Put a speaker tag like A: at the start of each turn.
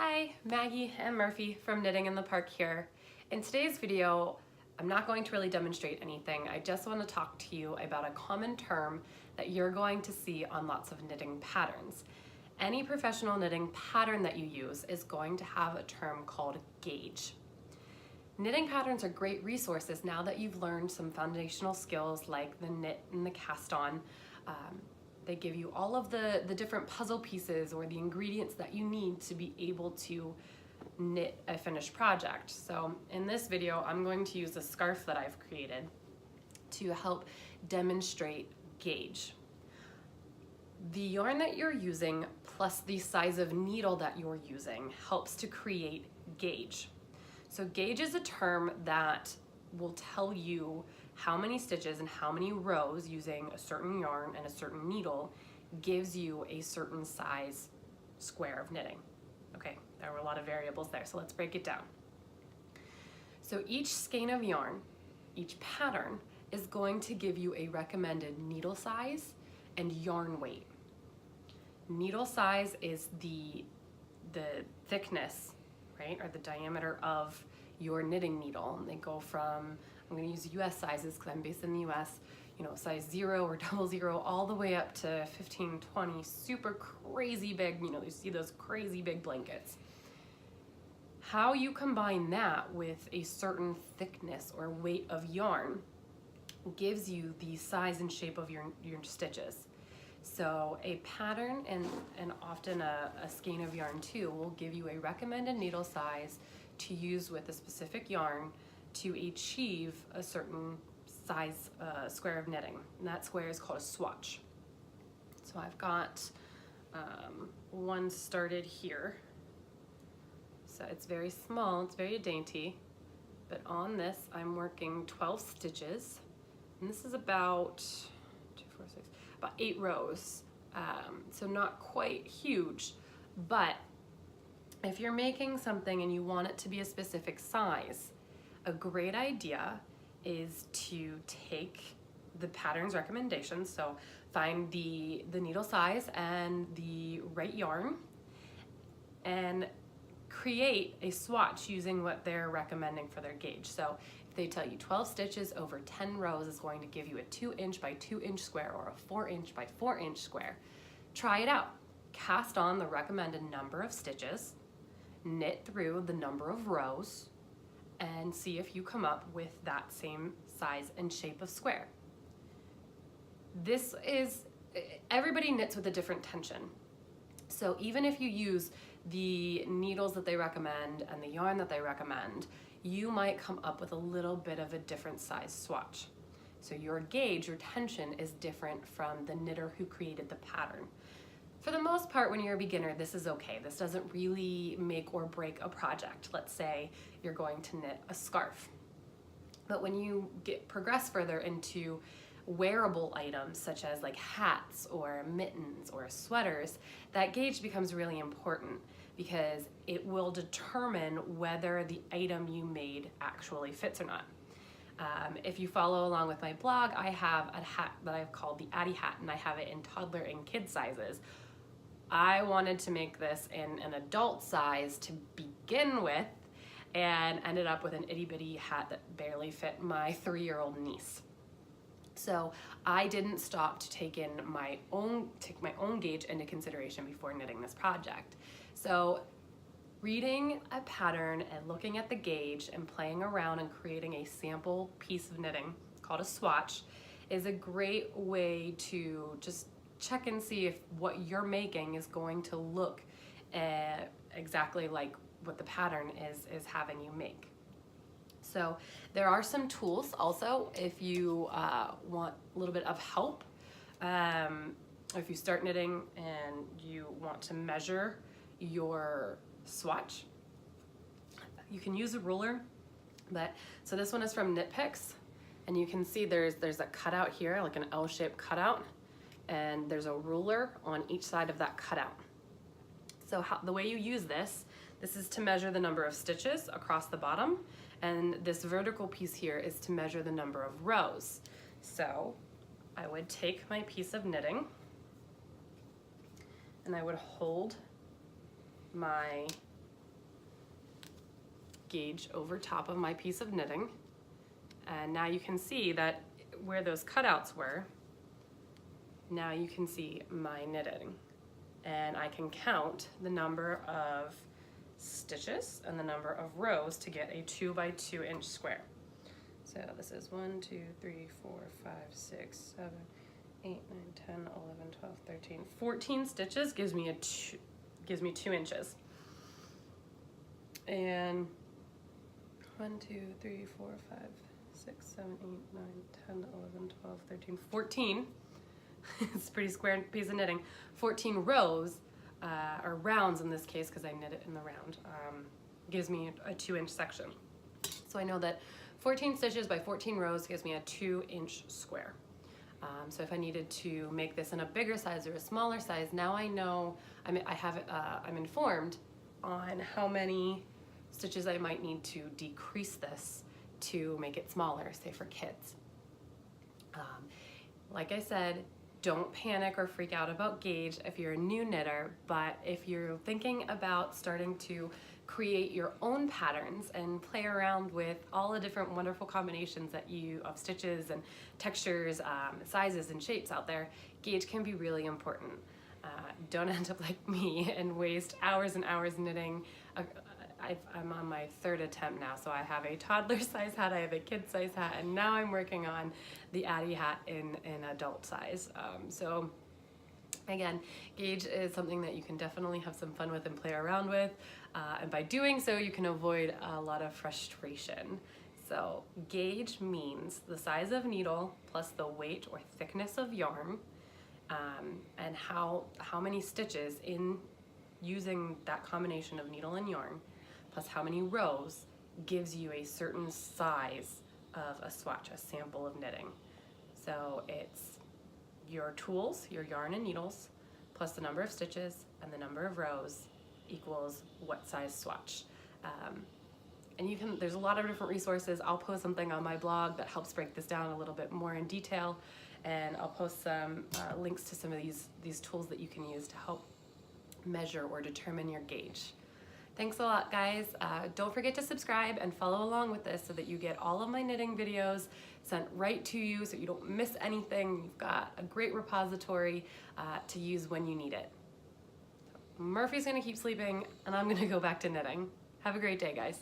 A: Hi, Maggie and Murphy from Knitting in the Park here. In today's video, I'm not going to really demonstrate anything. I just want to talk to you about a common term that you're going to see on lots of knitting patterns. Any professional knitting pattern that you use is going to have a term called gauge. Knitting patterns are great resources now that you've learned some foundational skills like the knit and the cast on. They give you all of the different puzzle pieces or the ingredients that you need to be able to knit a finished project. So in this video, I'm going to use a scarf that I've created to help demonstrate gauge. The yarn that you're using plus the size of needle that you're using helps to create gauge. So gauge is a term that will tell you how many stitches and how many rows using a certain yarn and a certain needle gives you a certain size square of knitting. Okay, there were a lot of variables there, so let's break it down. So each skein of yarn, each pattern, is going to give you a recommended needle size and yarn weight. Needle size is the thickness, right, or the diameter of your knitting needle. And they go from, I'm going to use US sizes because I'm based in the US, size 0 or 00 all the way up to 15, 20, super crazy big, you see those crazy big blankets. How you combine that with a certain thickness or weight of yarn gives you the size and shape of your stitches. So a pattern and often a skein of yarn too will give you a recommended needle size to use with a specific yarn to achieve a certain size square of knitting. And that square is called a swatch. So I've got one started here. So it's very small, it's very dainty, but on this I'm working 12 stitches, and this is about 8 rows. So not quite huge, but if you're making something and you want it to be a specific size, a great idea is to take the pattern's recommendations, so find the needle size and the right yarn and create a swatch using what they're recommending for their gauge. So if they tell you 12 stitches over 10 rows is going to give you a 2" by 2" square or a 4" by 4" square, try it out. Cast on the recommended number of stitches, knit through the number of rows, and see if you come up with that same size and shape of square. Everybody knits with a different tension. So even if you use the needles that they recommend and the yarn that they recommend, you might come up with a little bit of a different size swatch. So your gauge, your tension, is different from the knitter who created the pattern. For the most part, when you're a beginner, this is okay. This doesn't really make or break a project. Let's say you're going to knit a scarf. But when you progress further into wearable items such as like hats or mittens or sweaters, that gauge becomes really important because it will determine whether the item you made actually fits or not. If you follow along with my blog, I have a hat that I've called the Addie hat, and I have it in toddler and kid sizes. I wanted to make this in an adult size to begin with and ended up with an itty bitty hat that barely fit my 3-year-old niece. So I didn't stop to take my own gauge into consideration before knitting this project. So reading a pattern and looking at the gauge and playing around and creating a sample piece of knitting called a swatch is a great way to just check and see if what you're making is going to look exactly like what the pattern is having you make. So there are some tools also if you want a little bit of help. If you start knitting and you want to measure your swatch, you can use a ruler. So this one is from Knit Picks, and you can see there's a cutout here, like an L-shaped cutout, and there's a ruler on each side of that cutout. So the way you use this is to measure the number of stitches across the bottom, and this vertical piece here is to measure the number of rows. So I would take my piece of knitting and I would hold my gauge over top of my piece of knitting. And now you can see that where those cutouts were, now you can see my knitting. And I can count the number of stitches and the number of rows to get a 2 by 2 inch square. So this is 1, 2, 3, 4, 5, 6, 7, 8, 9, 10, 11, 12, 13, 14 stitches gives me 2 inches. And 1, 2, 3, 4, 5, 6, 7, 8, 9, 10, 11, 12, 13, 14. It's a pretty square piece of knitting. 14 rows, or rounds in this case, because I knit it in the round, gives me a 2 inch section. So I know that 14 stitches by 14 rows gives me a 2 inch square. So if I needed to make this in a bigger size or a smaller size, now I know, I'm informed on how many stitches I might need to decrease this to make it smaller, say for kids. Like I said, don't panic or freak out about gauge if you're a new knitter, but if you're thinking about starting to create your own patterns and play around with all the different wonderful combinations of stitches and textures, sizes and shapes out there, gauge can be really important. Don't end up like me and waste hours and hours knitting. I'm on my 3rd attempt now, so I have a toddler size hat, I have a kid size hat, and now I'm working on the Addie hat in adult size. So again, gauge is something that you can definitely have some fun with and play around with, and by doing so you can avoid a lot of frustration. So gauge means the size of needle plus the weight or thickness of yarn, and how many stitches in using that combination of needle and yarn plus how many rows gives you a certain size of a swatch, a sample of knitting. So it's your tools, your yarn and needles, plus the number of stitches and the number of rows equals what size swatch. And there's a lot of different resources. I'll post something on my blog that helps break this down a little bit more in detail, and I'll post some links to some of these tools that you can use to help measure or determine your gauge. Thanks a lot, guys. Don't forget to subscribe and follow along with this so that you get all of my knitting videos sent right to you so you don't miss anything. You've got a great repository to use when you need it. Murphy's gonna keep sleeping and I'm gonna go back to knitting. Have a great day, guys.